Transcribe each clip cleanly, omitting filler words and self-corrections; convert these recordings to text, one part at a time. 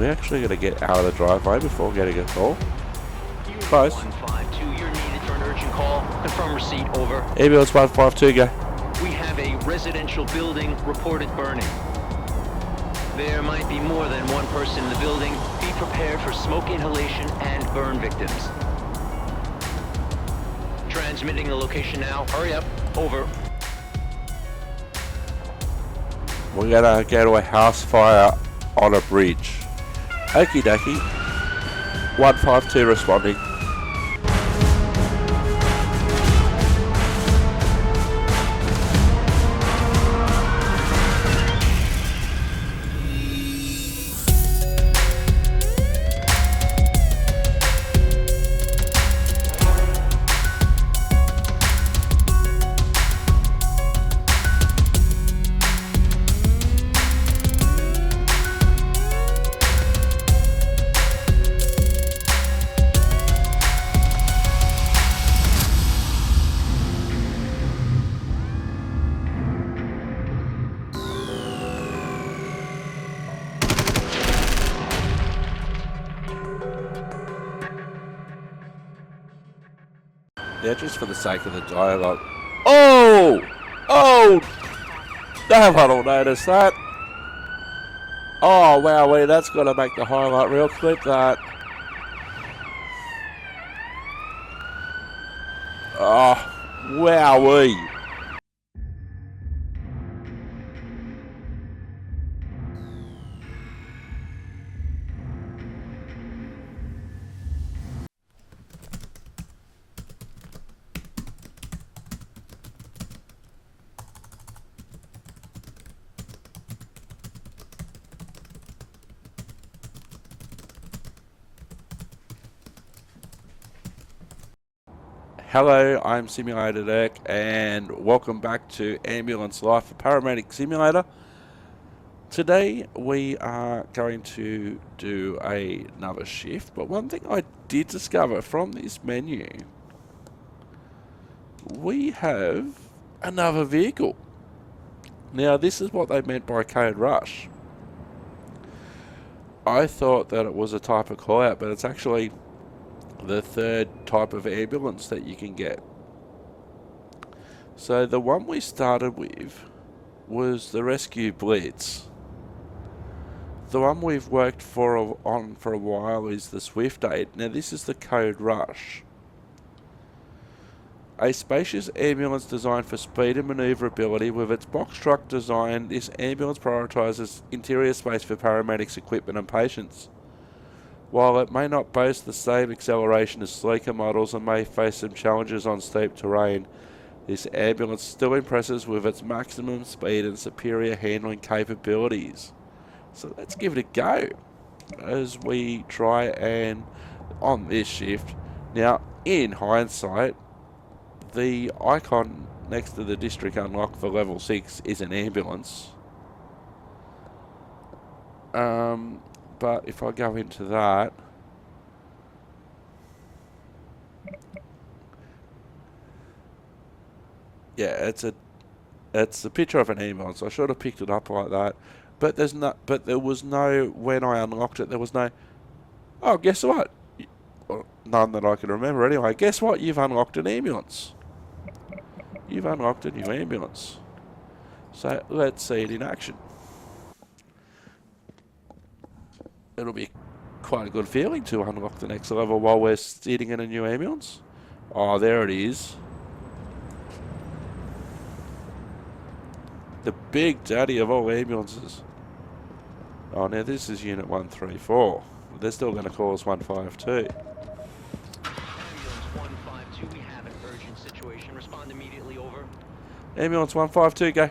We're actually going to get out of the driveway before getting a call. Close. 152, you're needed for an urgent call. Confirm receipt, over. Ambulance 152, go. We have a residential building reported burning. There might be more than one person in the building. Be prepared for smoke inhalation and burn victims. Transmitting the location now. Hurry up. Over. We're going to go to a house fire on a bridge. Okie dokie. 152 responding. Yeah, just for the sake of the dialogue. Oh! Oh! No one will notice that. Oh, wow, that's got to make the highlight reel. Clip that. Oh, wowee. Hello, I'm Simulator Dirk, and welcome back to Ambulance Life for Paramedic Simulator. Today we are going to do another shift, but one thing I did discover from this menu, we have another vehicle. Now this is what they meant by Code Rush. I thought that it was a type of call out, but it's actually the third type of ambulance that you can get. So the one we started with was the Rescue Blitz. The one we've worked on for a while is the Swift Aid. Now this is the Code Rush. A spacious ambulance designed for speed and manoeuvrability. With its box truck design, this ambulance prioritises interior space for paramedics, equipment and patients. While it may not boast the same acceleration as sleeker models and may face some challenges on steep terrain, this ambulance still impresses with its maximum speed and superior handling capabilities. So let's give it a go as we try and on this shift. Now, in hindsight, the icon next to the district unlock for level 6 is an ambulance. But if I go into that, yeah, it's a picture of an ambulance. I should have picked it up like that, but there was no, when I unlocked it, there was no, oh, guess what? None that I can remember anyway. Guess what? You've unlocked an ambulance. You've unlocked a new ambulance. So let's see it in action. It'll be quite a good feeling to unlock the next level while we're sitting in a new ambulance. Oh, there it is. The big daddy of all ambulances. Oh, now this is Unit 134. They're still going to call us 152. Ambulance 152, we have an urgent situation. Respond immediately, over. Ambulance 152, go.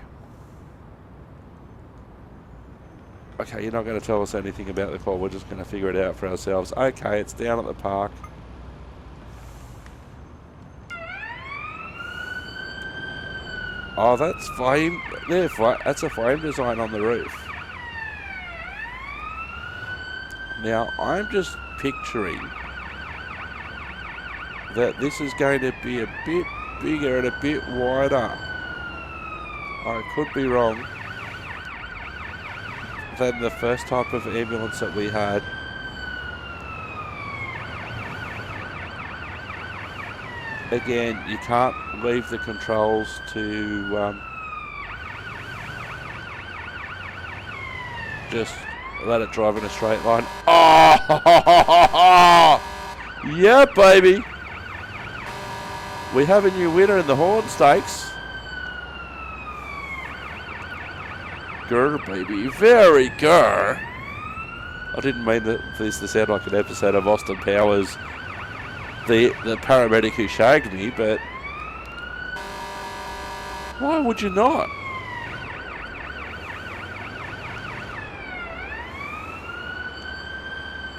Okay, you're not going to tell us anything about the call. We're just going to figure it out for ourselves. Okay, it's down at the park. Oh, that's flame. That's a flame design on the roof. Now, I'm just picturing that this is going to be a bit bigger and a bit wider. I could be wrong. than the first type of ambulance that we had. Again, you can't leave the controls to just let it drive in a straight line. Oh, yeah, baby. We have a new winner in the Horn Stakes. Grr, baby. Very grr. I didn't mean for this to sound like an episode of Austin Powers, the paramedic who shagged me, but why would you not?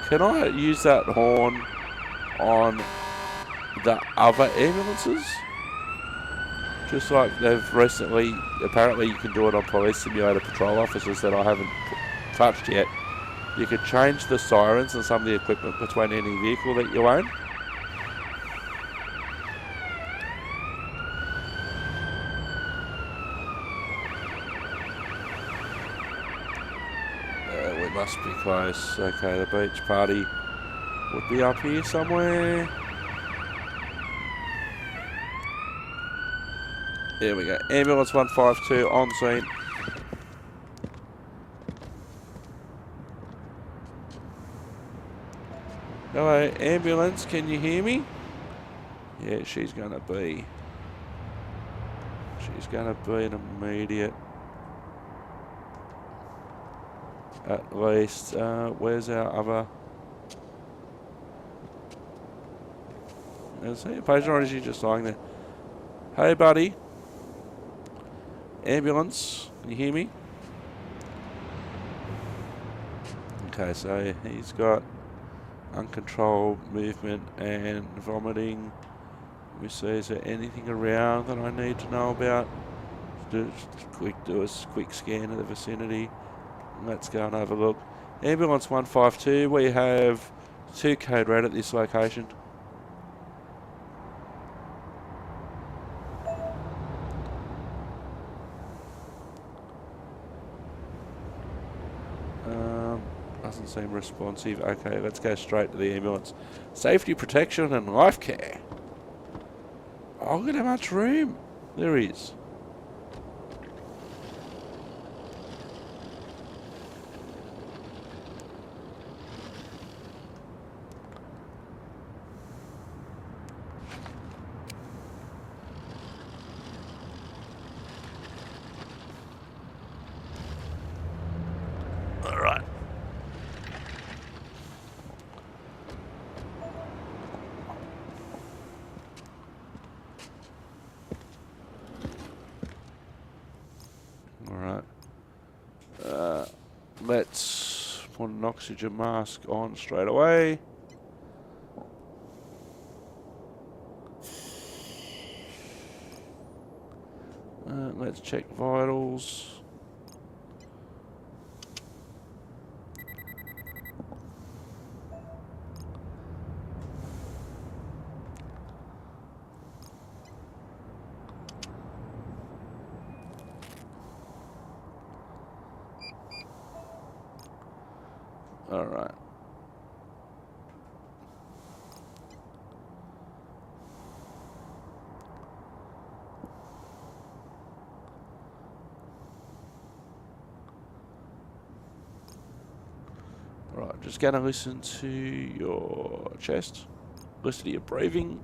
Can I use that horn on the other ambulances? Just like they've recently, apparently you can do it on police simulator patrol officers that I haven't touched yet. You could change the sirens and some of the equipment between any vehicle that you own. We must be close. Okay, the beach party would be up here somewhere. There we go. Ambulance 152 on scene. Hello, ambulance, can you hear me? Yeah, she's gonna be an immediate. At least, where's our other? Is he a patient or is he just lying there? Hey, buddy. Ambulance, can you hear me? Okay, so he's got uncontrolled movement and vomiting. Let me see, is there anything around that I need to know about? Do a quick scan of the vicinity. Let's go and have a look. Ambulance 152, we have 2 code red at this location. Doesn't seem responsive. Okay, let's go straight to the ambulance. Safety, protection and life care. Oh, look at how much room there is. Let's put an oxygen mask on straight away. Let's check vitals. All right. All right, just gonna listen to your chest, listen to your breathing.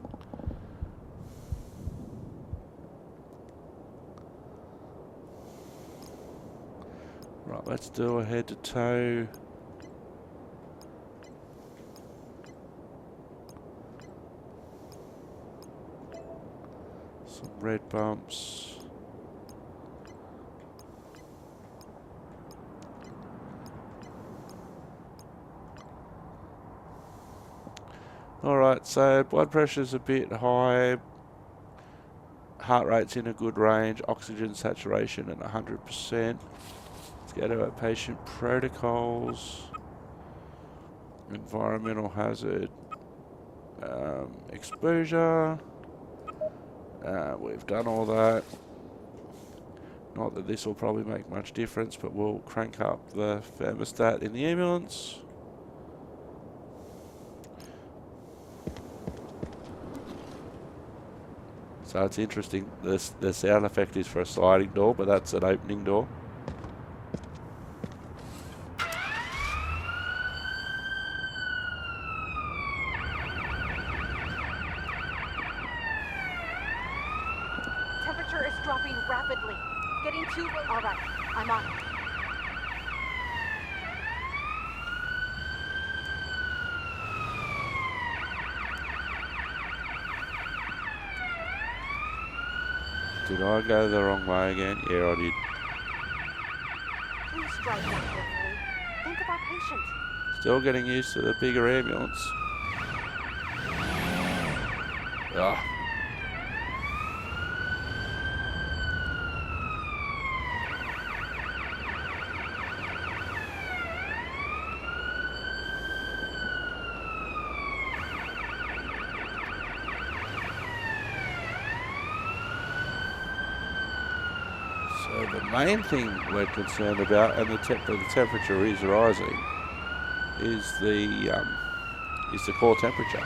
Right, let's do a head to toe. Some red bumps. Alright, so blood pressure's a bit high. Heart rate's in a good range. Oxygen saturation at 100%. Let's go to our patient protocols. Environmental hazard. Exposure. We've done all that. Not that this will probably make much difference, but we'll crank up the thermostat in the ambulance. So it's interesting. The sound effect is for a sliding door, but that's an opening door. Temperature is dropping rapidly. Getting too low. All right, I'm on it. Did I go the wrong way again? Yeah, I did. Please drive more carefully. Think of our patient. Still getting used to the bigger ambulance. Ah. So the main thing we're concerned about, and the temperature is rising, is the core temperature.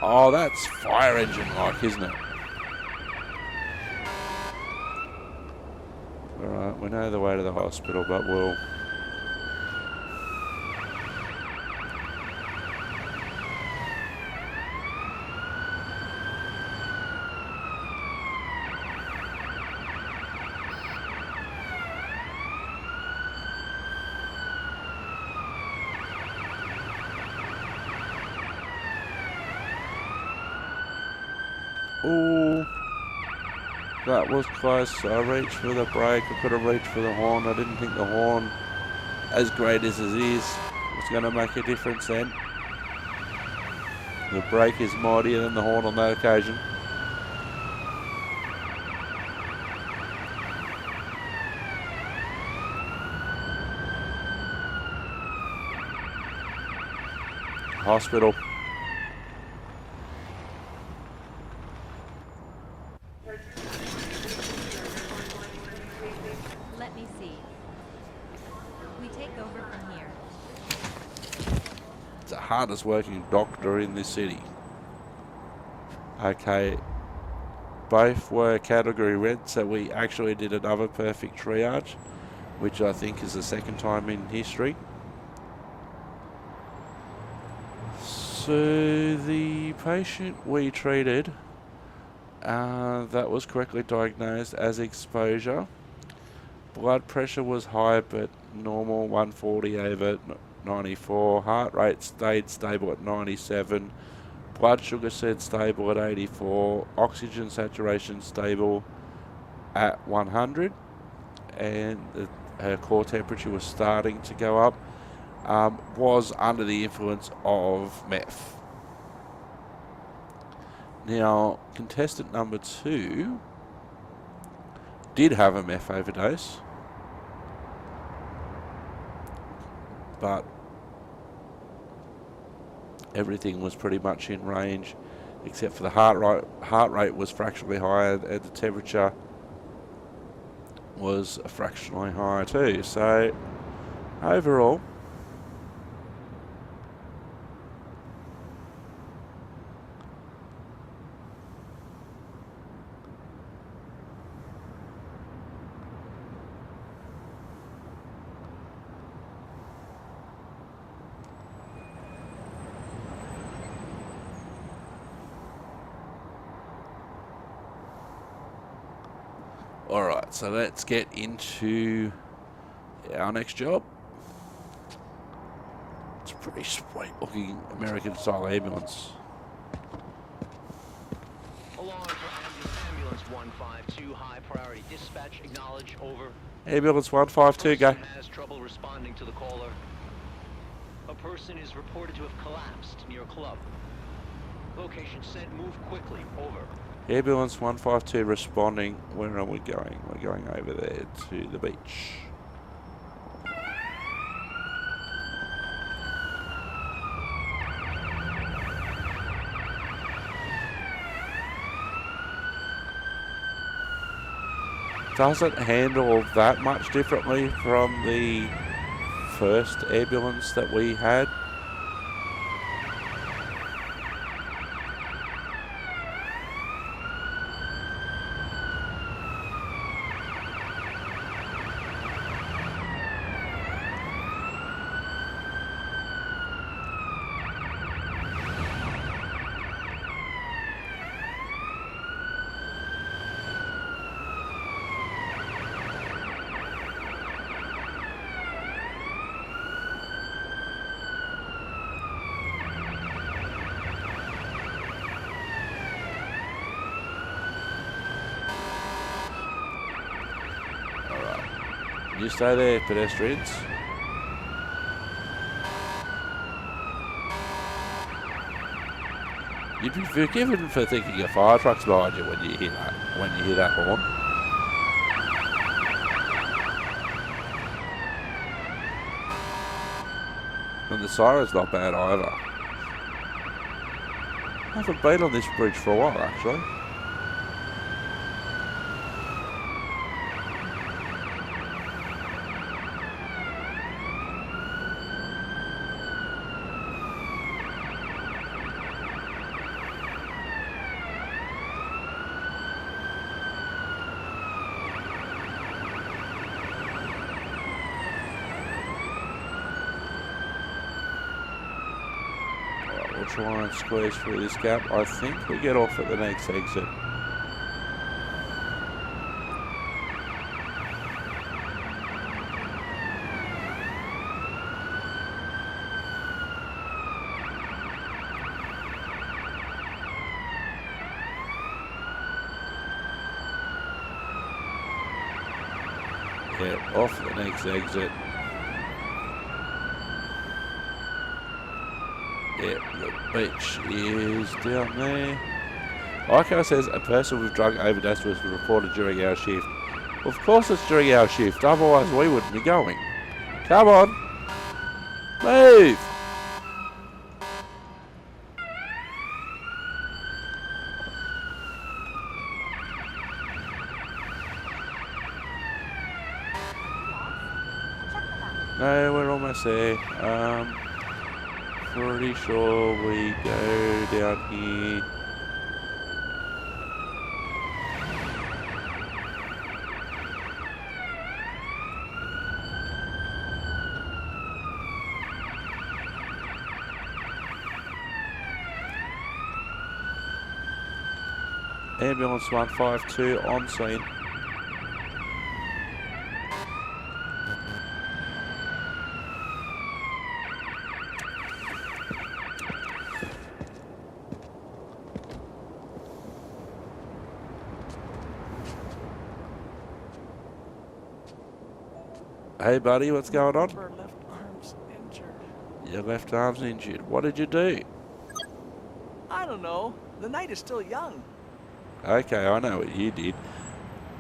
Oh, that's fire engine like, isn't it? Alright, we know the way to the hospital, but we'll... Ooh, that was close. I reached for the brake. I could have reached for the horn. I didn't think the horn, as great as it is, was going to make a difference then. The brake is mightier than the horn on that occasion. Hospital. Let me see. We take over from here. It's the hardest working doctor in this city. Okay. Both were category red, so we actually did another perfect triage, which I think is the second time in history. So the patient we treated, that was correctly diagnosed as exposure. Blood pressure was high but normal, 140 over 94. Heart rate stayed stable at 97. Blood sugar said stable at 84. Oxygen saturation stable at 100. And her core temperature was starting to go up. Was under the influence of meth. Now, contestant number 2 did have a meth overdose, but everything was pretty much in range, except for the heart rate was fractionally higher, and the temperature was fractionally higher too. So overall, alright, so let's get into our next job. It's a pretty sweet looking American style ambulance. Alarm for ambulance 152, high priority dispatch, acknowledge, over. Ambulance 152, go. Person has trouble responding to the caller. A person is reported to have collapsed near a club. Location sent, move quickly, over. Ambulance 152 responding. Where are we going? We're going over there to the beach. doesn't handle that much differently from the first ambulance that we had. You stay there, pedestrians. You'd be forgiven for thinking a fire truck's behind you when you hear that horn. And the siren's not bad either. I haven't been on this bridge for a while, actually. Try and squeeze through this gap. I think we get off at the next exit. Yeah, off at the next exit. Yeah, the beach is down there. Icon says a person with drug overdose was reported during our shift. Well, of course it's during our shift, otherwise we wouldn't be going. Come on. Move! No, we're almost there. Pretty sure we go down here. Ambulance 152 on scene. Hey buddy, what's going on? Her left arm's injured. Your left arm's injured. What did you do? I don't know. The night is still young. Okay, I know what you did.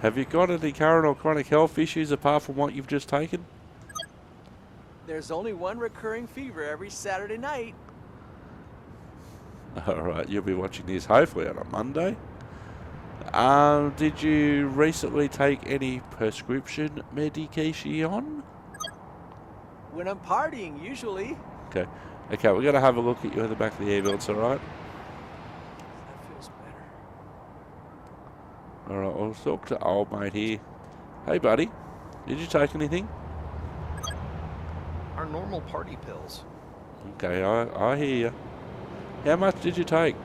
Have you got any current or chronic health issues apart from what you've just taken? There's only one recurring fever every Saturday night. Alright, you'll be watching this hopefully on a Monday. Did you recently take any prescription medication? When I'm partying, usually. Okay, we're going to have a look at you in the back of the ambulance, alright? That feels better. Alright, I'll talk to old mate here. Hey buddy, did you take anything? Our normal party pills. Okay, I hear you. How much did you take?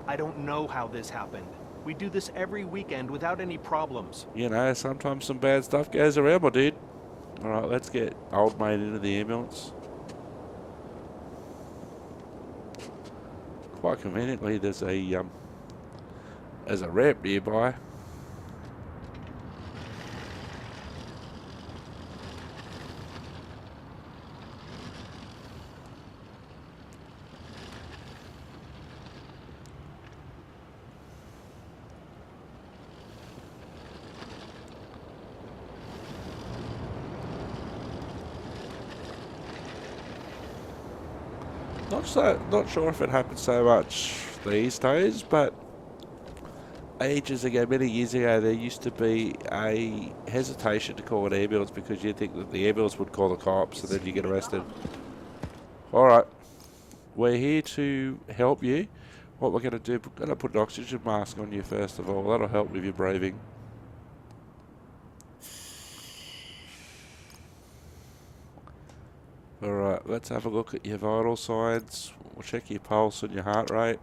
I don't know how this happened. We do this every weekend without any problems. You know, sometimes some bad stuff goes around, my dude. Alright, let's get old mate into the ambulance. Quite conveniently, there's a ramp nearby. Not sure if it happens so much these days, but ages ago, many years ago, there used to be a hesitation to call an ambulance because you'd think that the ambulance would call the cops and then you get arrested. Alright, we're here to help you. What we're going to do, we're going to put an oxygen mask on you first of all. That'll help with your breathing. Alright, let's have a look at your vital signs. We'll check your pulse and your heart rate.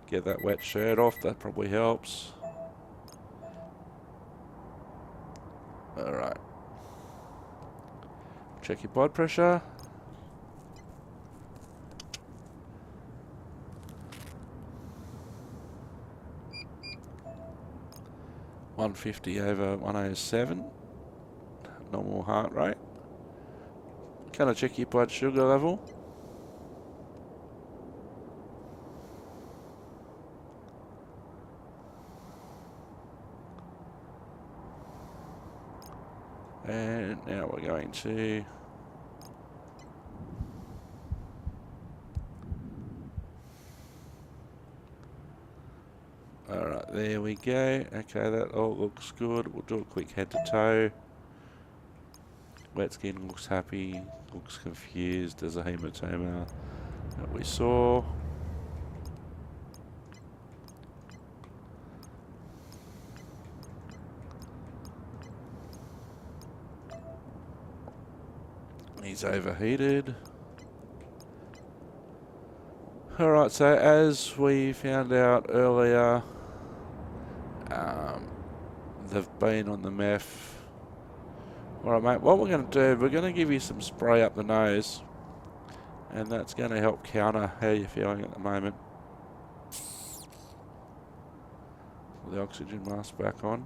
Get that wet shirt off, that probably helps. Alright. Check your blood pressure. (150/107). Normal heart rate. Can I check your blood sugar level? And now we're going to alright, there we go. Okay, that all looks good. We'll do a quick head to toe. Wet skin looks happy, looks confused. There's a hematoma that we saw. He's overheated. Alright, so as we found out earlier, they've been on the meth. Alright mate, what we're going to do, we're going to give you some spray up the nose, and that's going to help counter how you're feeling at the moment. Put the oxygen mask back on.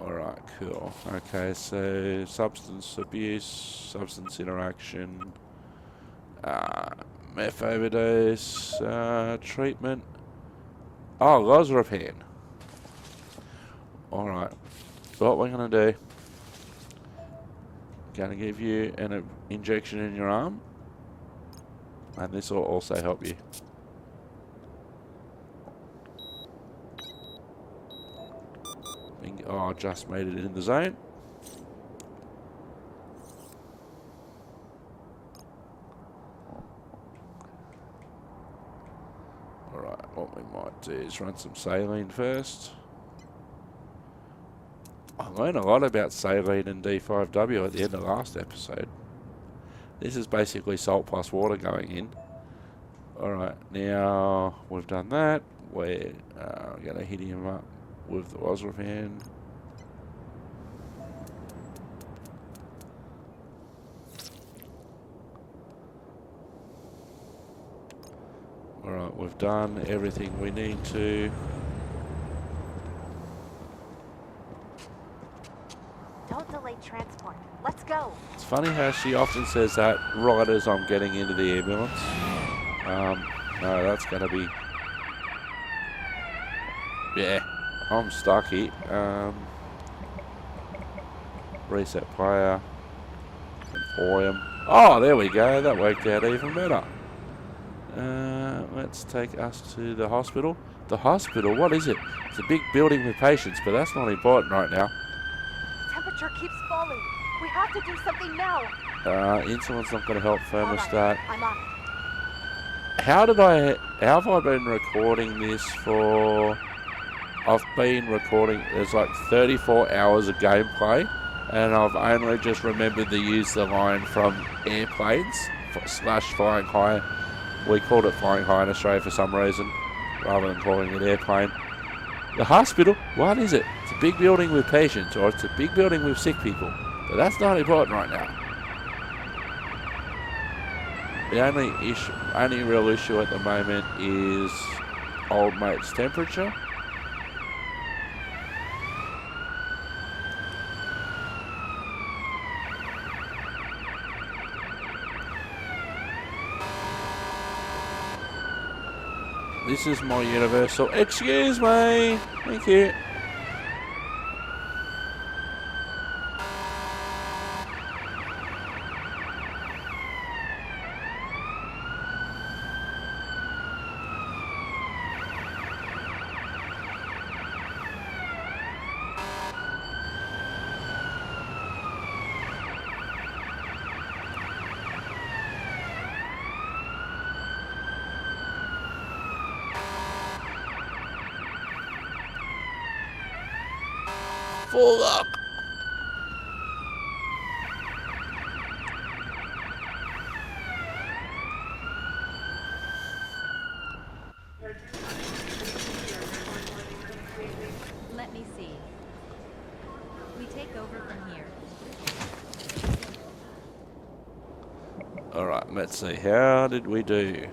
Alright, cool. Okay, so substance abuse, substance interaction, meth overdose, treatment. Oh, Lozrapan. Alright, so what we're going to do, going to give you an injection in your arm, and this will also help you. Oh, just made it in the zone. Alright, what we might do is run some saline first. I learned a lot about saline and D5W at the end of last episode. This is basically salt plus water going in. Alright, now we've done that. We're going to hit him up with the Lozrapan. Alright, we've done everything we need to. Don't delay transport. Let's go. It's funny how she often says that right as I'm getting into the ambulance. No, that's going to be... Yeah, I'm stuck here. Reset player. Emporium. Oh, there we go. That worked out even better. Let's take us to the hospital. The hospital? What is it? It's a big building with patients, but that's not important right now. Temperature keeps falling. We have to do something now. Insulin's not going to help thermostat. Right, I'm on it. How have I been recording this for... I've been recording, there's like 34 hours of gameplay, and I've only just remembered to use the line from Airplanes / Flying High. We called it Flying High in Australia for some reason, rather than calling it Airplane. The hospital? What is it? It's a big building with patients, or it's a big building with sick people. But that's not important right now. The only real issue at the moment is old mate's temperature. This is my universal. Excuse me. Thank you. Fuck! Let me see. We take over from here. Alright, let's see. How did we do?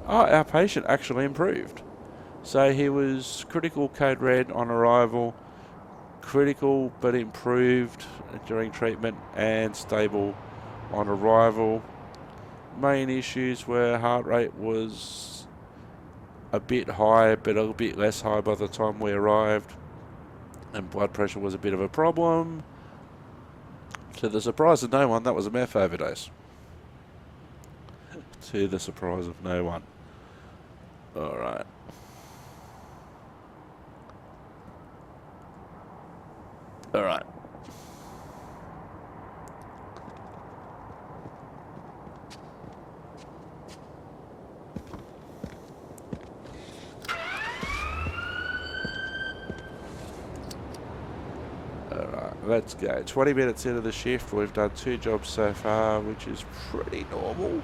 Oh, our patient actually improved. So he was critical code red on arrival, critical but improved during treatment, and stable on arrival. Main issues were heart rate was a bit high but a bit less high by the time we arrived, and blood pressure was a bit of a problem. To the surprise of no one, that was a meth overdose. To the surprise of no one. Alright. Alright. Alright, let's go. 20 minutes into the shift, we've done 2 jobs so far, which is pretty normal.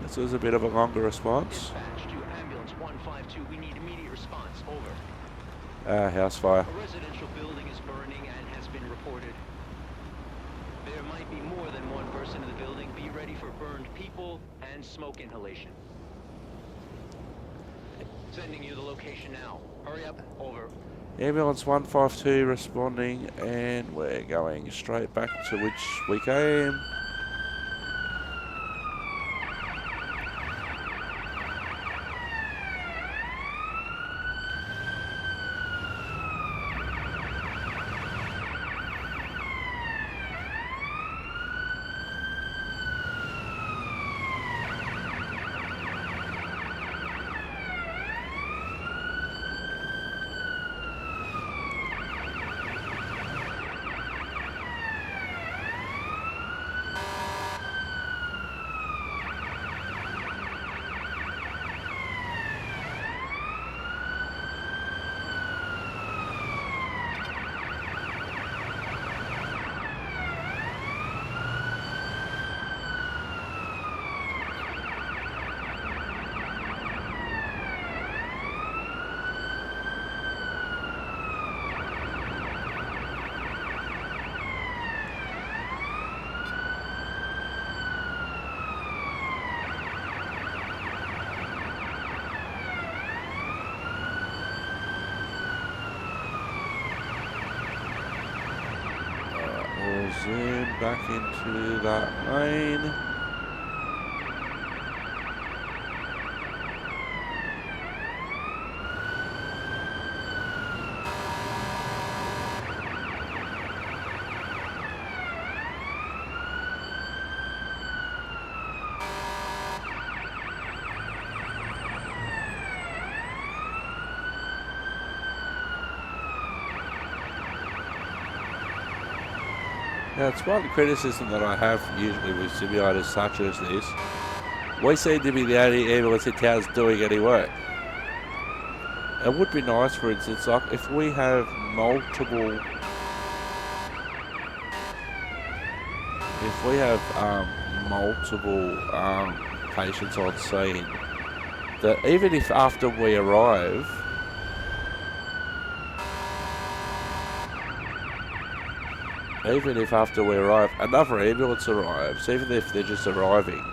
This was a bit of a longer response. Dispatch to ambulance 152. We need immediate response. Over. House fire. A residential building is burning and has been reported. There might be more than one person in the building. Be ready for burned people and smoke inhalation. Sending you the location now. Hurry up. Over. Ambulance 152 responding, and we're going straight back to which we came. Zoom back into that lane. Now, it's one criticism that I have usually with simulators such as this. We seem to be the only ambulance in town doing any work. It would be nice, for instance, like if we have multiple patients on scene, that even if after we arrive, another ambulance arrives, even if they're just arriving.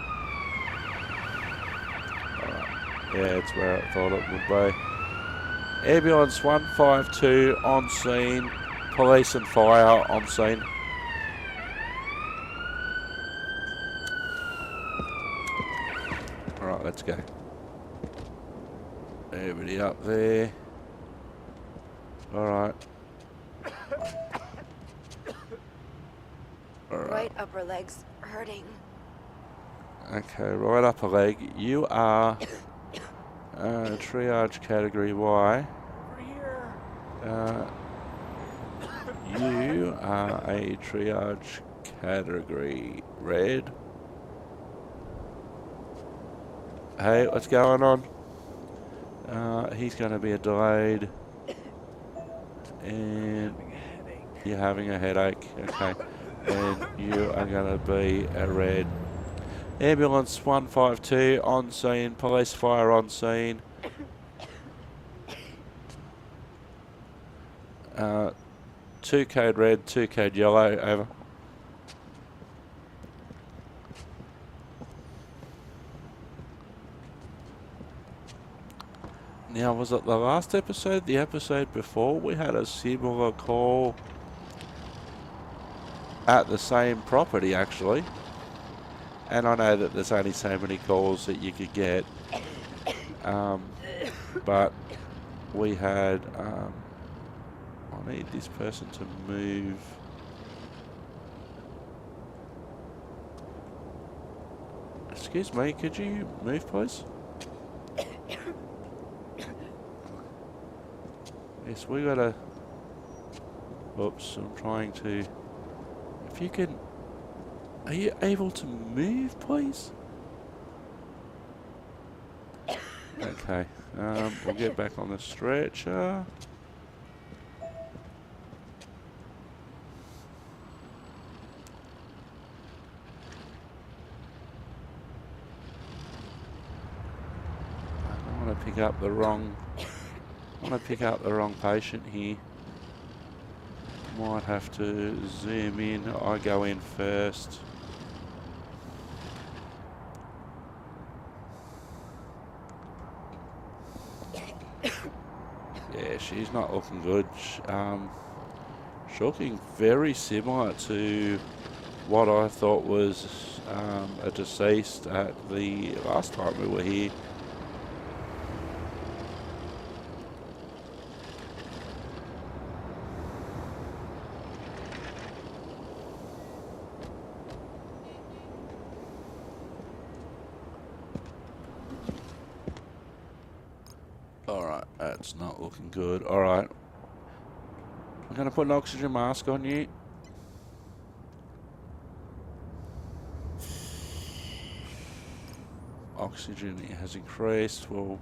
Yeah, it's where I thought it would be. Ambulance 152 on scene, police and fire on scene. Alright, let's go. Everybody up there. Alright. Right upper leg's hurting. Okay, right upper leg. You are triage category Y. Over here. You are a triage category red. Hey, what's going on? He's going to be a delayed And Having a headache. you're having a headache. Okay. And you are going to be a red. Ambulance 152 on scene. Police fire on scene. 2 code red, 2 code yellow. Over. Now, was it the last episode? The episode before? We had a similar call at the same property, actually. And I know that there's only so many calls that you could get. But we had... I need this person to move. Excuse me, could you move, please? Yes, we gotta... Oops, I'm trying to... If you can... Are you able to move, please? Okay, we'll get back on the stretcher. I want to pick up the wrong... I want to pick up the wrong patient here. Might have to zoom in. I go in first. Yeah, she's not looking good. Shocking, very similar to what I thought was a deceased at the last time we were here. Alright, that's not looking good. Alright. I'm going to put an oxygen mask on you. Oxygen has increased. Well,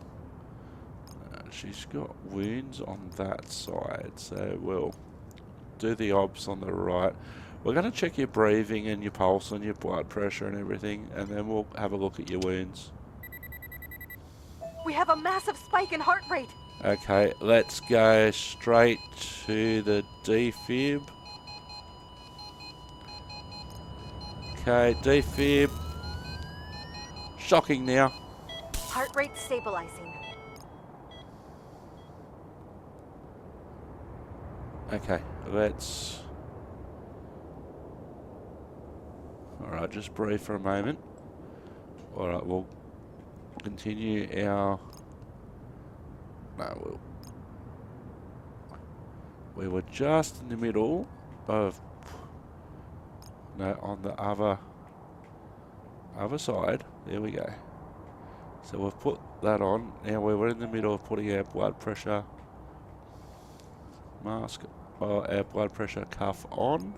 she's got wounds on that side, so we'll do the obs on the right. We're going to check your breathing and your pulse and your blood pressure and everything, and then we'll have a look at your wounds. We have a massive spike in heart rate. Okay, let's go straight to the defib. Okay, defib. Shocking now. Heart rate stabilizing. Okay, let's... Alright, just breathe for a moment. Alright, we'll continue our... No, we were just in the middle of... No, on the other side. There we go. So we've put that on. Now we were in the middle of putting our blood pressure mask, or our blood pressure cuff on.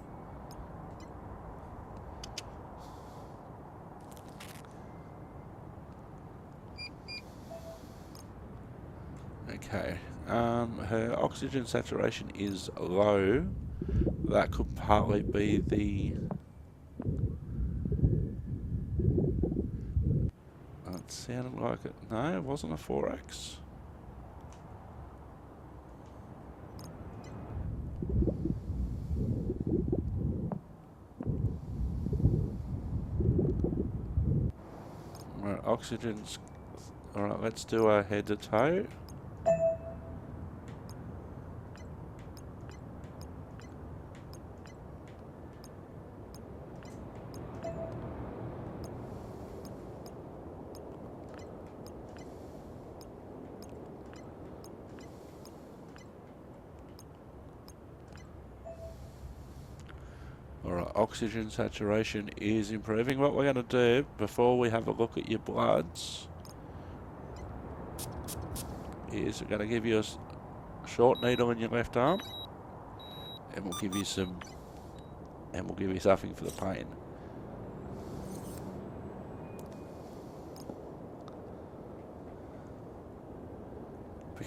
Okay, her oxygen saturation is low. That could partly be the... It sounded like it. No, it wasn't a 4X. Right, oxygen's... Alright, let's do a head to toe. Alright, oxygen saturation is improving. What we're going to do before we have a look at your bloods is we're going to give you a short needle in your left arm, and we'll give you some, and we'll give you something for the pain.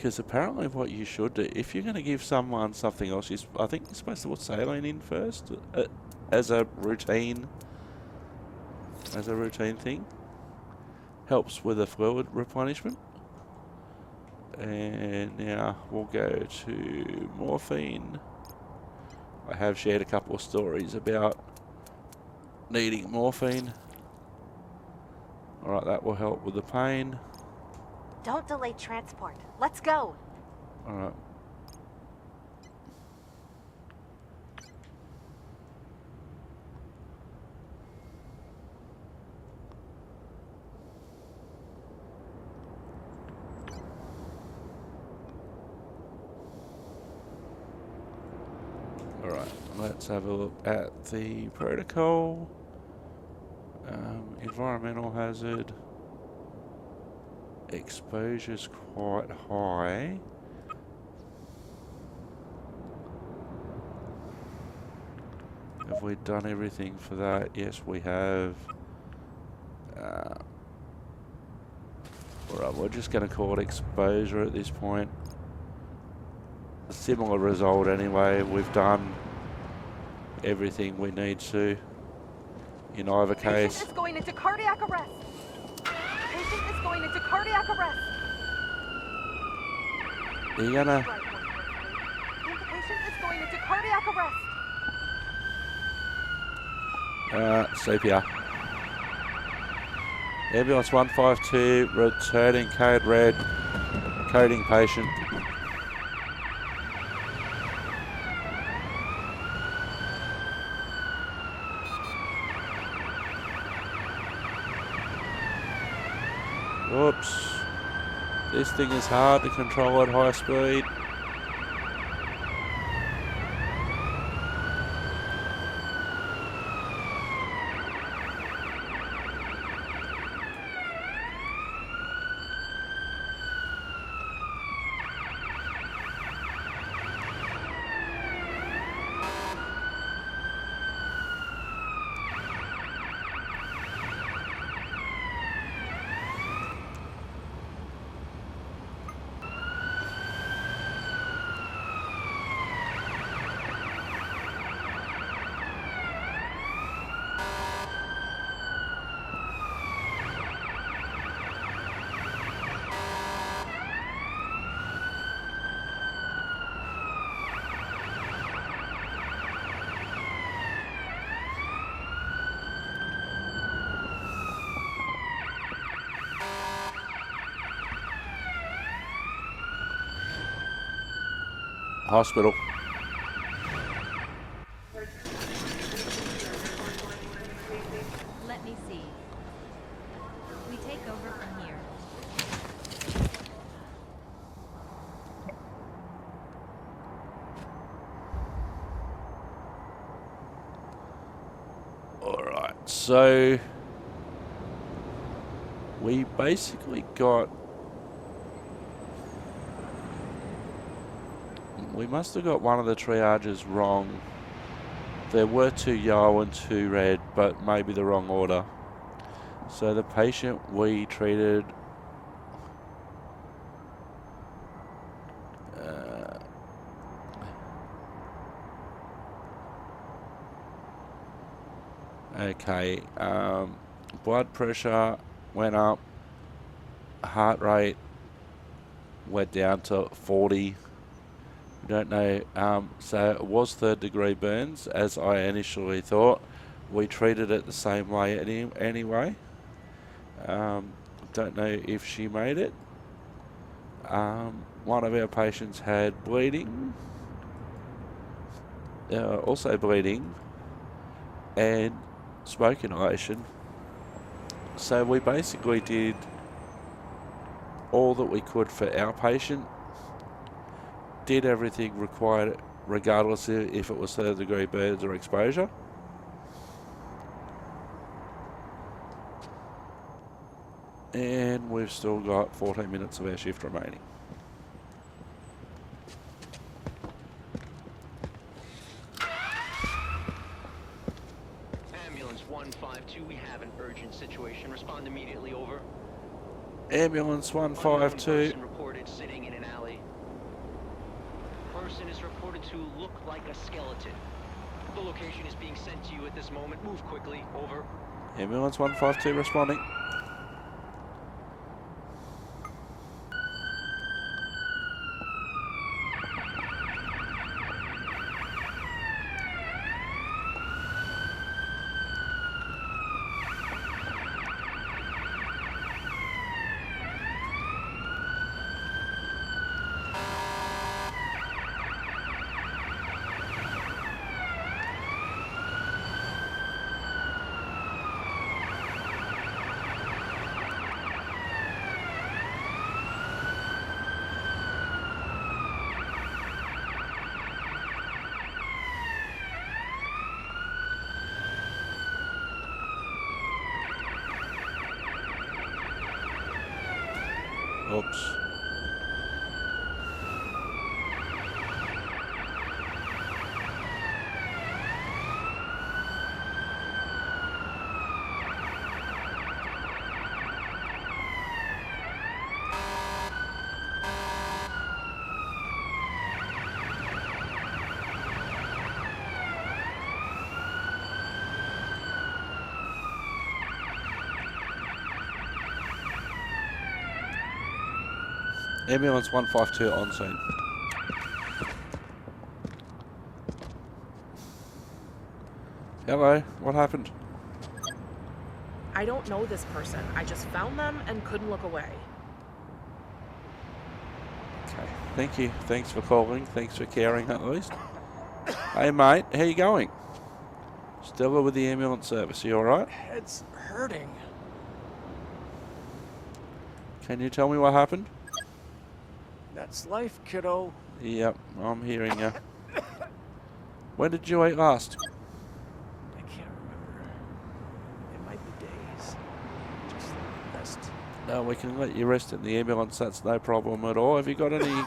Because apparently what you should do, if you're going to give someone something else, I think you're supposed to put saline in first as a routine thing. Helps with the fluid replenishment. And now we'll go to morphine. I have shared a couple of stories about needing morphine. Alright, that will help with the pain. Don't delay transport. Let's go. Alright. Alright, let's have a look at the protocol. Environmental hazard. Exposure's quite high. Have we done everything for that? Yes, we have. Alright, we're just going to call it exposure at this point. A similar result anyway. We've done everything we need to in either case. Patient is going into cardiac arrest. Patient is going into cardiac arrest. Are you gonna? The patient is going into cardiac arrest. CPR. Ambulance 152 returning code red, coding patient. Whoops. This thing is hard to control at high speed. Hospital. Let me see. We take over from here. Alright, so we basically got... We must have got one of the triages wrong. There were 2 yellow and 2 red, but maybe the wrong order. So the patient we treated... okay, blood pressure went up, heart rate went down to 40. Don't know. So it was 3rd degree burns, as I initially thought. We treated it the same way anyway. Don't know if she made it. One of our patients had bleeding, also bleeding, and smoke inhalation. So we basically did all that we could for our patient. Did everything required, regardless if it was 3rd degree burns or exposure. And we've still got 14 minutes of our shift remaining. Ambulance 152, we have an urgent situation. Respond immediately, over. Ambulance 152. Person reported sitting in an alley. person is reported to look like a skeleton. The location is being sent to you at this moment. Move quickly. Over. Ambulance 152 responding. Oops. Ambulance 152 on scene. Hello, what happened? I don't know this person. I just found them and couldn't look away. Okay, thank you. Thanks for calling. Thanks for caring at least. Hey mate, how you going? Stella with the ambulance service, you alright? Head's hurting. Can you tell me what happened? That's life, kiddo. Yep, I'm hearing you. When did you eat last? I can't remember. It might be days. Just rest. No, we can let you rest in the ambulance, that's no problem at all. Have you got any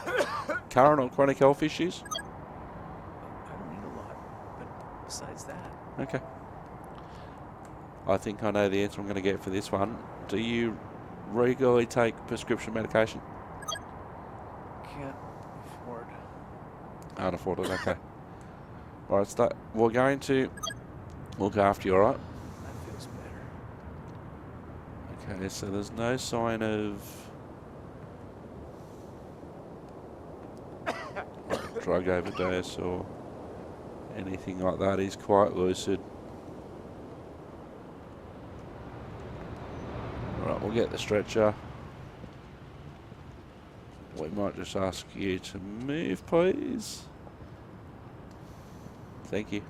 current or chronic health issues? I don't need a lot, but besides that, Okay. I think I know the answer I'm going to get for this one. Do you regularly take prescription medication? can't afford. Can't afford it, okay. Alright, we're going to look after you, alright? That feels better. Okay, so there's no sign of like drug overdose or anything like that. He's quite lucid. Alright, we'll get the stretcher. We might just ask you to move, please. Thank you.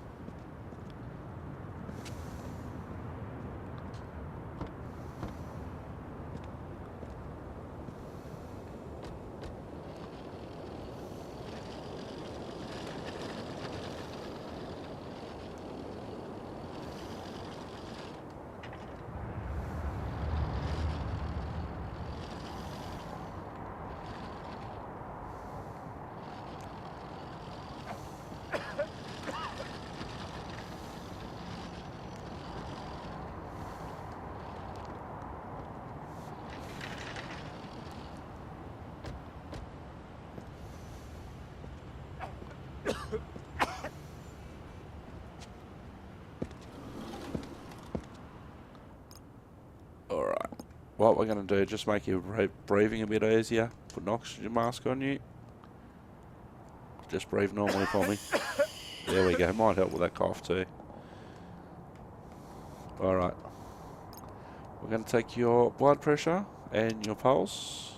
Alright, what we're going to do, just make your breathing a bit easier. Put an oxygen mask on you. Just breathe normally for me. There we go, might help with that cough too. Alright. We're going to take your blood pressure and your pulse.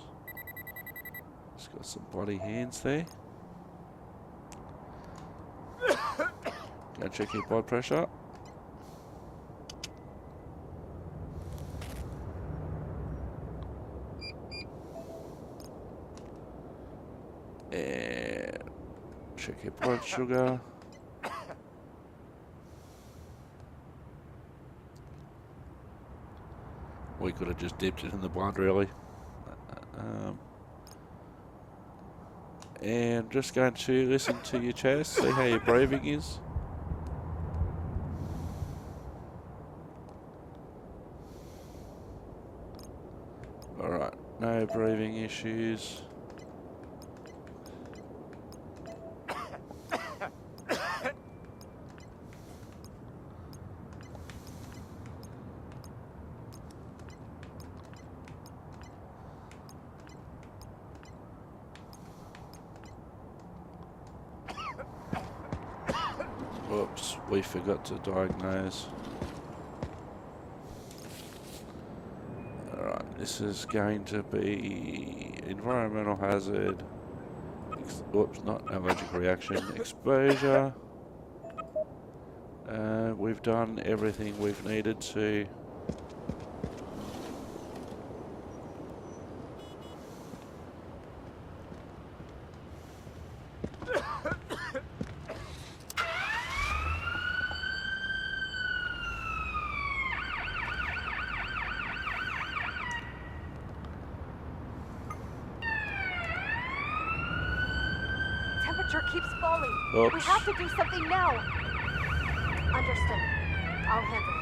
Just got some bloody hands there. Go check your blood pressure. And check your blood sugar. We could have just dipped it in the blood, really. And just going to listen to your chest, see how your breathing is. Alright, no breathing issues. Oops, we forgot to diagnose. Alright, this is going to be environmental hazard. Oops, not allergic reaction. Exposure. We've done everything we've needed to. Temperature keeps falling. Oops. We have to do something now. Understood. I'll handle it.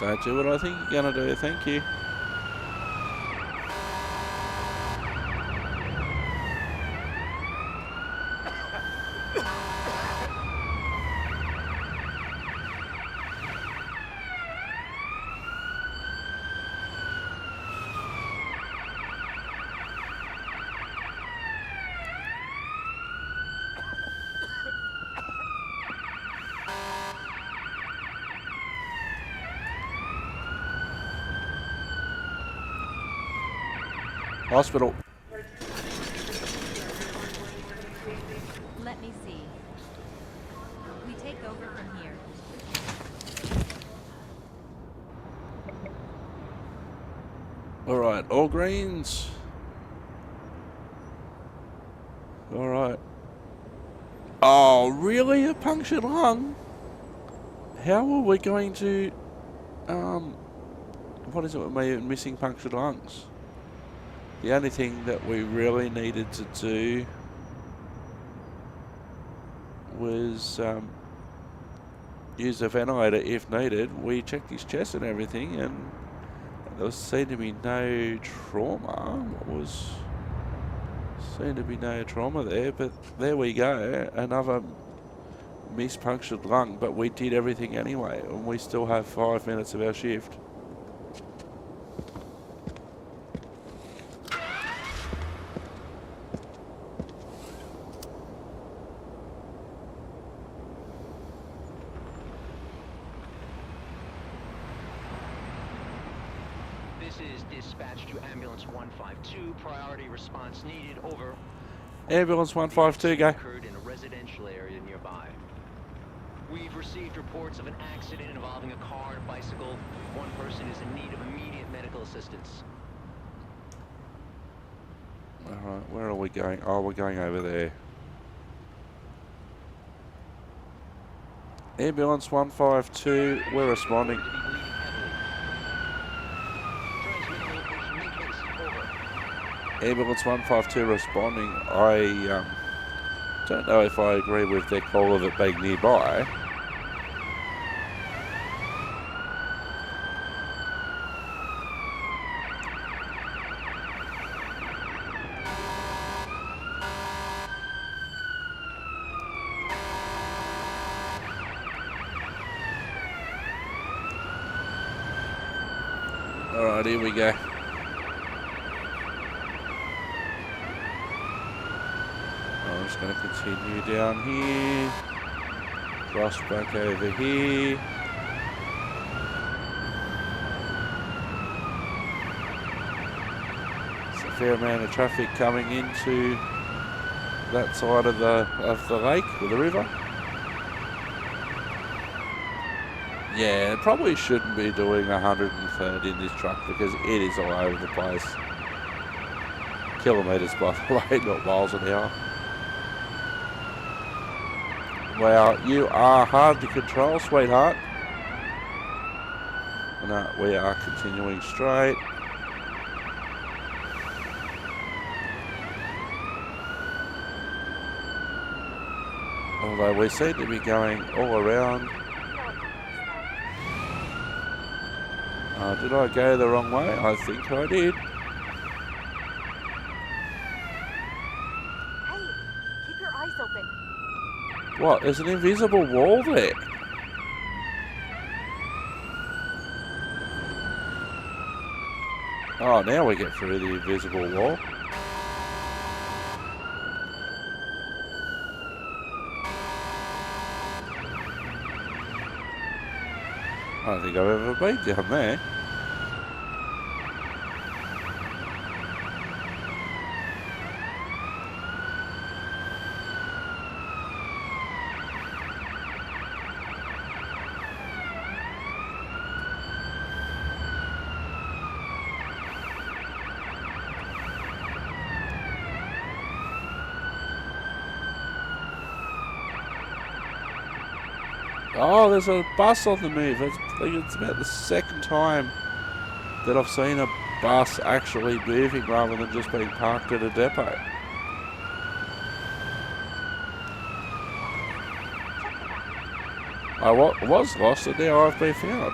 Don't do what I think you're gonna do, thank you. Hospital. Let me see. We take over from here. Alright, all greens. Alright. Oh, really? A punctured lung? How are we going to... what is it with me missing punctured lungs? The only thing that we really needed to do was use a ventilator if needed. We checked his chest and everything, and there seemed to be no trauma. Seemed to be no trauma there, but there we go. Another mispunctured lung, but we did everything anyway, and we still have 5 minutes of our shift. Dispatch to ambulance 152. Priority response needed. Over. Ambulance 152, go. Occurred in a residential area nearby. We've received reports of an accident involving a car and a bicycle. One person is in need of immediate medical assistance. Alright, where are we going? Oh, we're going over there. Ambulance 152, we're responding. Ambulance 152 responding. I don't know if I agree with their call of it being nearby. Alright, here we go. I'm just going to continue down here, cross back over here. There's a fair amount of traffic coming into that side of the lake or the river. Yeah, probably shouldn't be doing 130 in this truck because it is all over the place. Kilometres by the way, not miles an hour. Wow, you are hard to control, sweetheart. No, we are continuing straight. Although we seem to be going all around. Did I go the wrong way? I think I did. Hey, keep your eyes open. What? There's an invisible wall there. Oh, now we get through the invisible wall. I don't think I've ever been down there. Oh, there's a bus on the move. It's about the second time that I've seen a bus actually moving rather than just being parked at a depot. I was lost and now I've been found.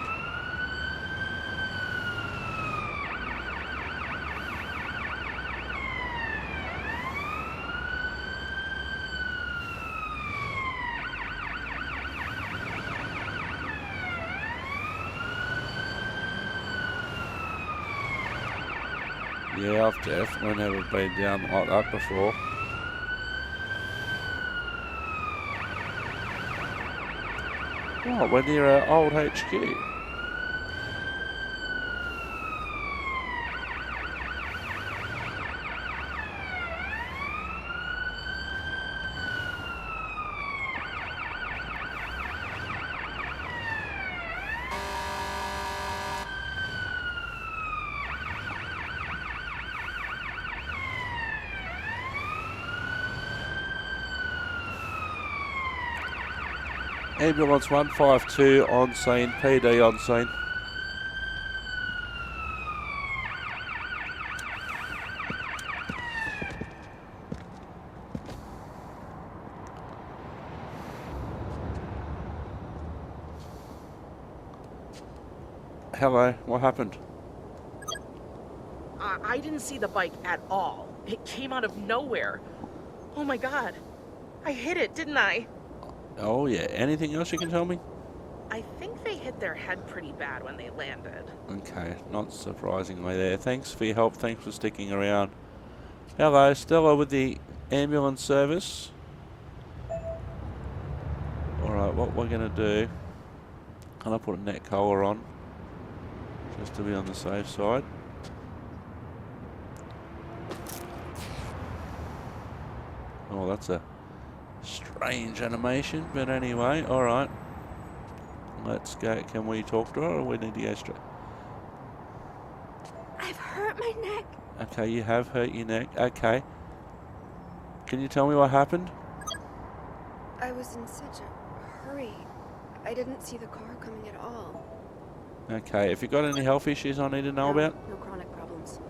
Yeah, I've definitely never been down like that before. Oh, we're near our old HQ. Ambulance 152 on scene, PD on scene. Hello, what happened? I didn't see the bike at all. It came out of nowhere. Oh my god. I hit it, didn't I? Oh yeah, anything else you can tell me? I think they hit their head pretty bad when they landed. Okay, not surprisingly there. Thanks for your help, thanks for sticking around. Hello, Stella with the ambulance service. Alright, what we're going to do, I'm going to put a neck collar on, just to be on the safe side. Oh, that's a strange animation, but anyway, alright. Let's go. Can we talk to her or we need to go straight? I've hurt my neck. Okay, you have hurt your neck. Okay. Can you tell me what happened? I was in such a hurry. I didn't see the car coming at all. Okay, if you've got any health issues I need to know about? No chronic problems.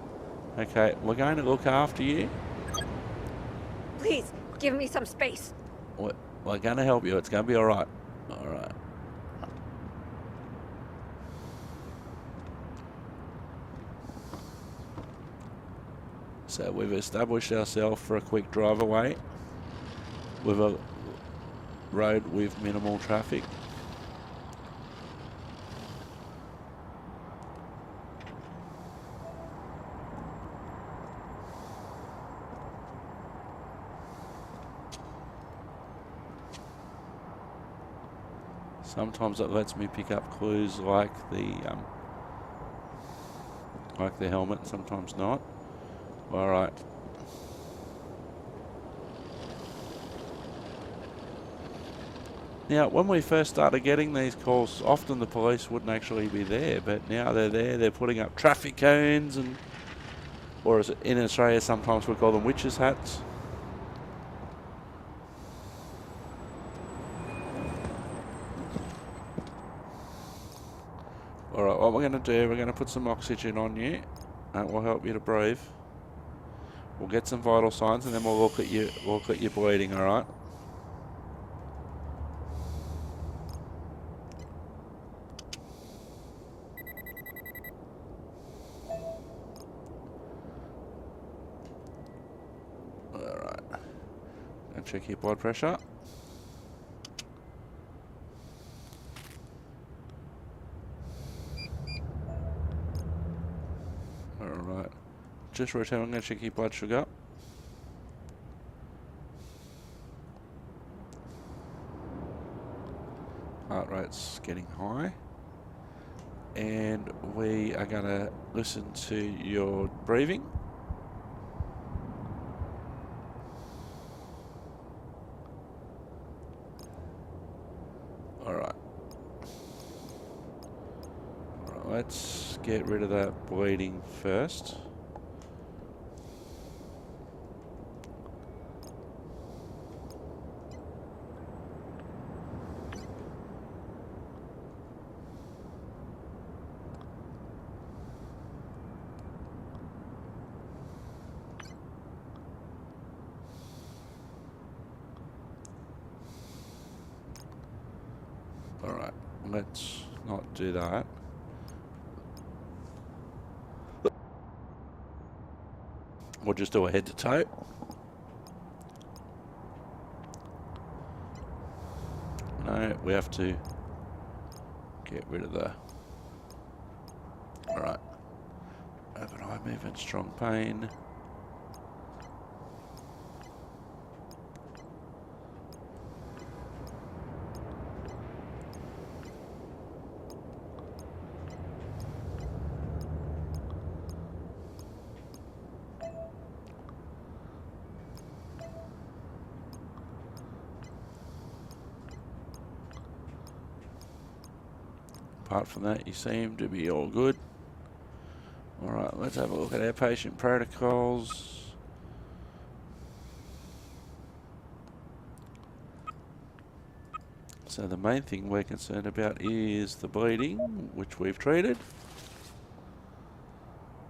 Okay, we're going to look after you. Please, give me some space. We're going to help you. It's going to be alright. Alright. So we've established ourselves for a quick drive away with a road with minimal traffic. Sometimes it lets me pick up clues like the helmet, sometimes not. Alright. Now, when we first started getting these calls, often the police wouldn't actually be there, but now they're there, they're putting up traffic cones and, or as in Australia sometimes we call them witches' hats. Alright, what we're going to do, we're going to put some oxygen on you. That will help you to breathe. We'll get some vital signs and then we'll look at your bleeding, alright? check your blood pressure. Alright. Just return, I'm going to check your blood sugar. Heart rate's getting high. And we are going to listen to your breathing. Alright. Alright, let's get rid of that bleeding first. Alright, let's not do that. We'll just do a head to toe. No, we have to get rid of the... Alright. Open eye movement, strong pain. Apart from that, you seem to be all good. Alright, let's have a look at our patient protocols. So the main thing we're concerned about is the bleeding, which we've treated.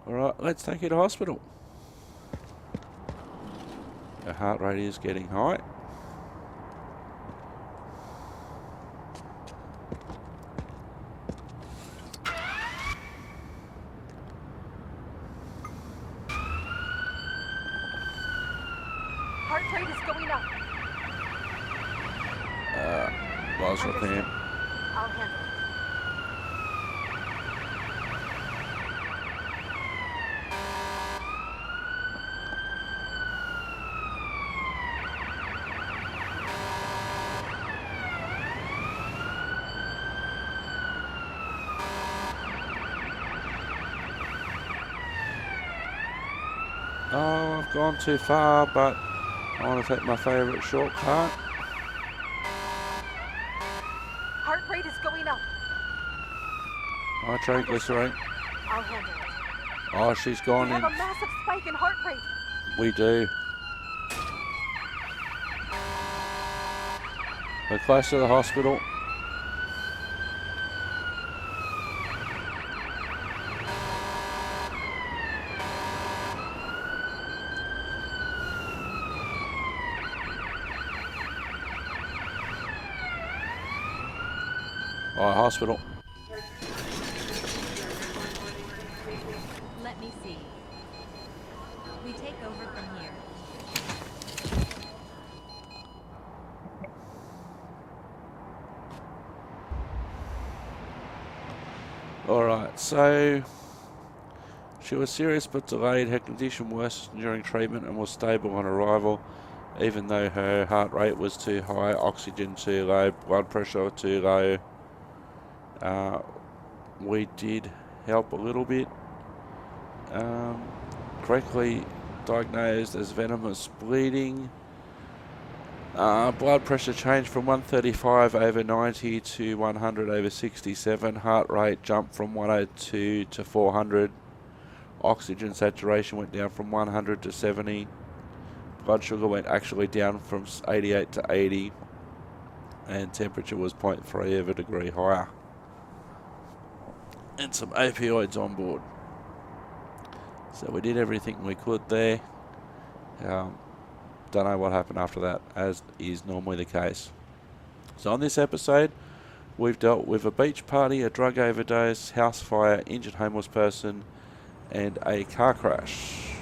Alright, let's take you to hospital. Our heart rate is getting high. Heart rate is going up. Lorazepam. I'll handle it. Oh, I've gone too far, but I want to take my favourite shortcut. Heart rate is going up. High triglyceride. I'll handle it. Oh, she's gone We in. have a massive spike in heart rate. We do. We're close to the hospital. Alright, hospital. Let me see. We take over from here. Alright, so she was serious but delayed. Her condition worsened during treatment and was stable on arrival, even though her heart rate was too high, oxygen too low, blood pressure too low. We did help a little bit. Correctly diagnosed as venomous bleeding. Blood pressure changed from 135/90 to 100/67. Heart rate jumped from 102 to 400. Oxygen saturation went down from 100 to 70. Blood sugar went actually down from 88 to 80. And temperature was 0.3 of a degree higher. And some opioids on board. So we did everything we could there. Don't know what happened after that, as is normally the case. So on this episode, we've dealt with a beach party, a drug overdose, house fire, injured homeless person, and a car crash.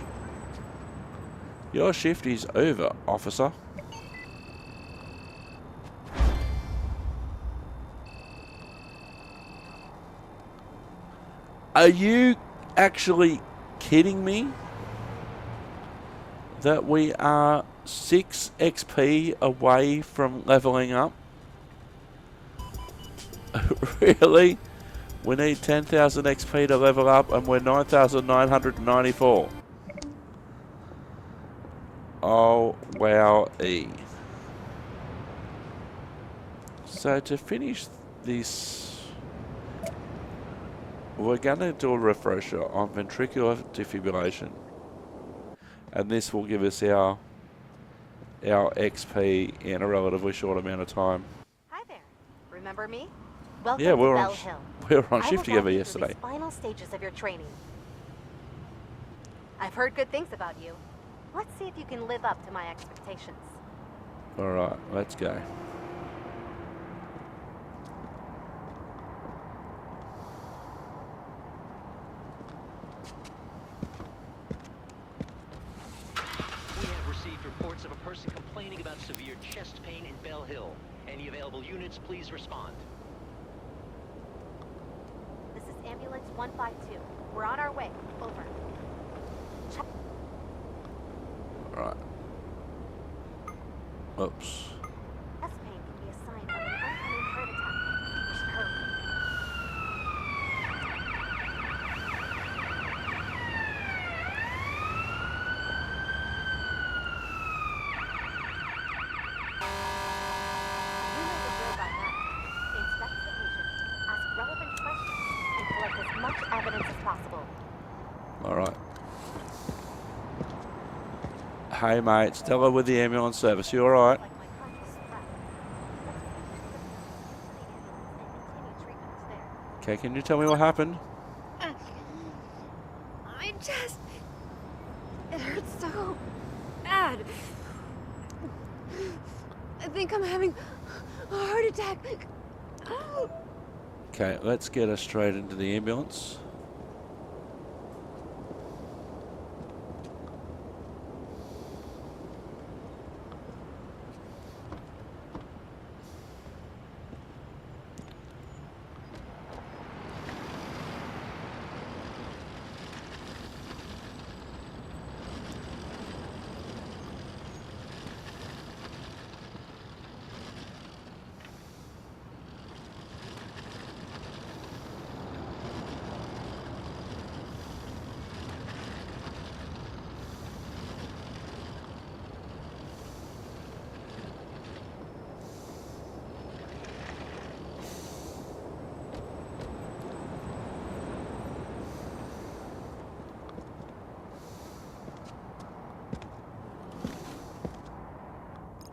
Your shift is over, officer. Are you actually kidding me? That we are 6 XP away from leveling up? Really? We need 10,000 XP to level up and we're 9,994. Oh, wow. So to finish this, we're going to do a refresher on ventricular defibrillation. And this will give us our XP in a relatively short amount of time. Hi there. Remember me? Welcome Yeah, to we Bell Hill. were on I shift will together guide you through yesterday. these final stages of your training. I've heard good things about you. Let's see if you can live up to my expectations. Alright, let's go. We have received reports of a person complaining about severe chest pain in Bell Hill. Any available units, please respond. This is Ambulance 152. We're on our way. Over. Alright. Oops. Chest pain can be a sign of an oncoming heart attack. We should hurry. You know the drill by now. Inspect the patient, ask relevant questions, and collect as much evidence as possible. Alright. Hey mate, Stella with the ambulance service. You alright? Like my heart was strapped. Let's take the patient to the ambulance and continue treatment there. Okay, can you tell me what happened? It hurts so bad. I think I'm having a heart attack. Okay, let's get us straight into the ambulance.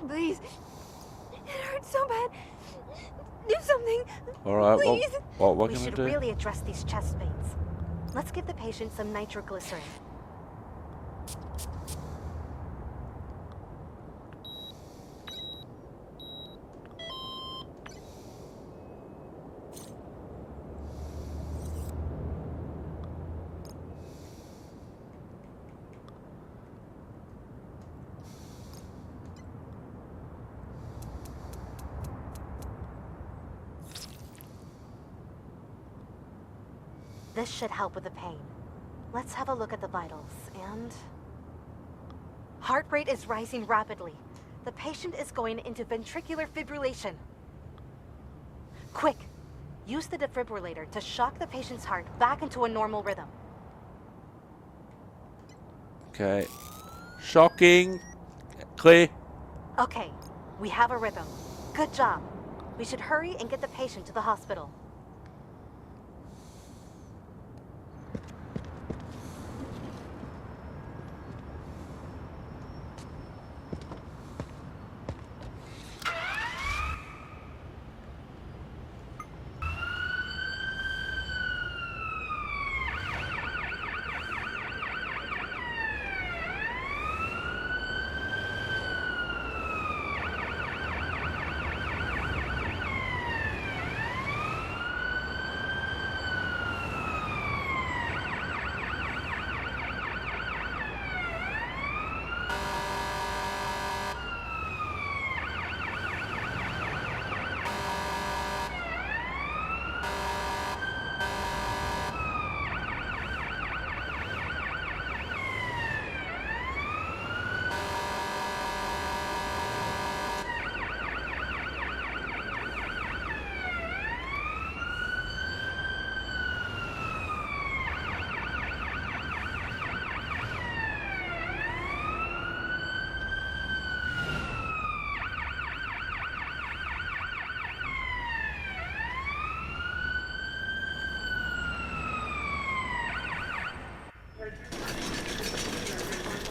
Please. It hurts so bad. Do something. Alright, Please. what we're We gonna should do? really address these chest pains. Let's give the patient some nitroglycerin. This should help with the pain. Let's have a look at the vitals, and... Heart rate is rising rapidly. The patient is going into ventricular fibrillation. Quick! Use the defibrillator to shock the patient's heart back into a normal rhythm. Okay. Shocking. Clear. Okay, we have a rhythm. Good job. We should hurry and get the patient to the hospital.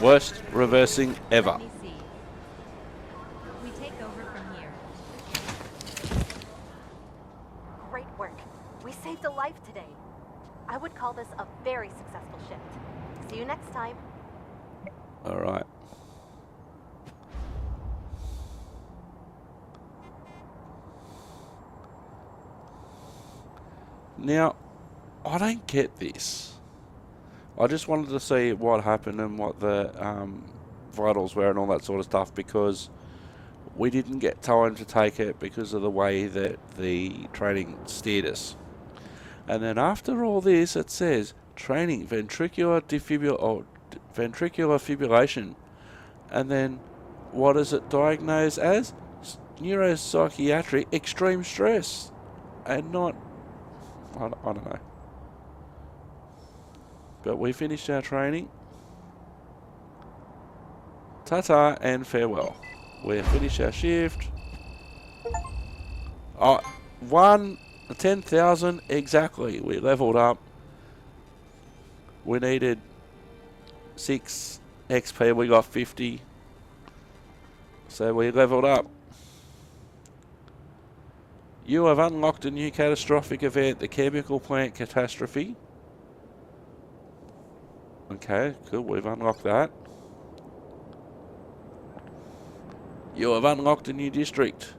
Worst reversing ever. Let me see. We take over from here. Great work. We saved a life today. I would call this a very successful shift. See you next time. Alright. Now, I don't get this. I just wanted to see what happened and what the vitals were and all that sort of stuff, because we didn't get time to take it because of the way that the training steered us. And then after all this, it says training ventricular fibrillation, and then what is it diagnosed as? Neuropsychiatric extreme stress, and not, I don't know. But we finished our training. Ta-ta and farewell. We finished our shift. Oh, 10,000 exactly. We leveled up. We needed 6 XP. We got 50. So we leveled up. You have unlocked a new catastrophic event, the chemical plant catastrophe. Okay, cool. We've unlocked that. You have unlocked a new district,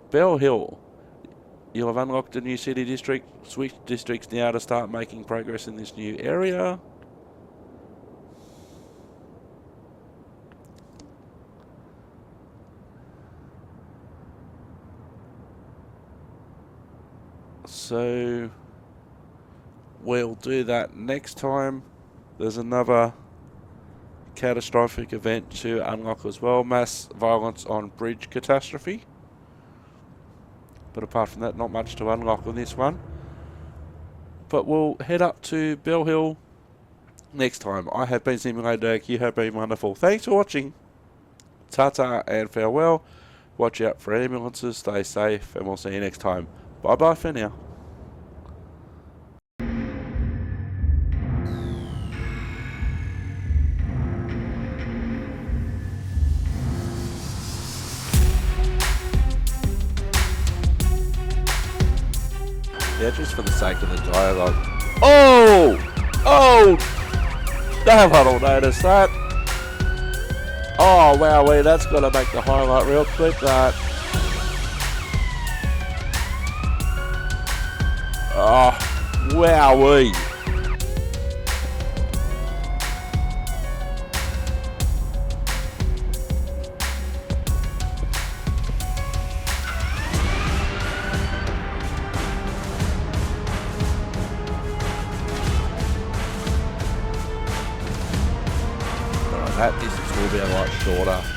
Bell Hill. You have unlocked a new city district. Switch districts now to start making progress in this new area. So we'll do that next time. There's another catastrophic event to unlock as well. Mass violence on bridge catastrophe. But apart from that, not much to unlock on this one. But we'll head up to Bell Hill next time. I have been Simulator. You have been wonderful. Thanks for watching. Ta-ta and farewell. Watch out for ambulances. Stay safe. And we'll see you next time. Bye-bye for now. Yeah, just for the sake of the dialogue. Oh! Oh! Damn, I don't notice that. Oh, wowee, that's got to make the highlight real quick, that. Oh, wowee. That distance will be a lot shorter.